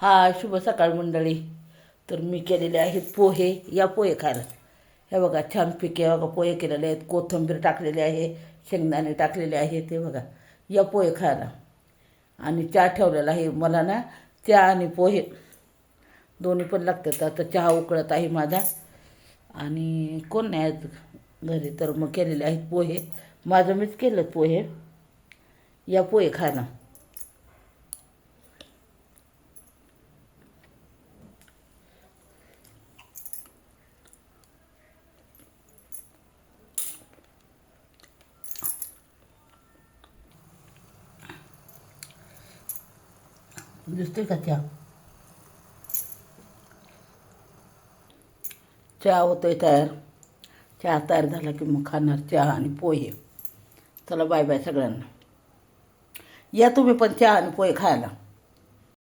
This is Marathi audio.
हा शुभ सकाळ मंडळी. तर मी केलेले आहेत पोहे. या पोहे खायला. हे बघा छानपैकी हे बघा पोहे केलेले आहेत. कोथिंबीर टाकलेली आहे, शेंगदाणे टाकलेले आहेत. हे बघा या पोहे खायला. आणि चहा ठेवलेला आहे मला ना. चहा आणि पोहे दोन्ही पण लागतात. आता चहा उकळत आहे माझा. आणि कोण नाही आज घरी, तर मग केलेले आहेत पोहे. माझं मीच केलं पोहे. या पोहे खायला. दिसतोय का चहा? चहा होतोय तयार. चहा तयार झाला की मग खाणार चहा आणि पोहे. चला बाय बाय सगळ्यांना. या तुम्ही पण चहा आणि पोहे खायला.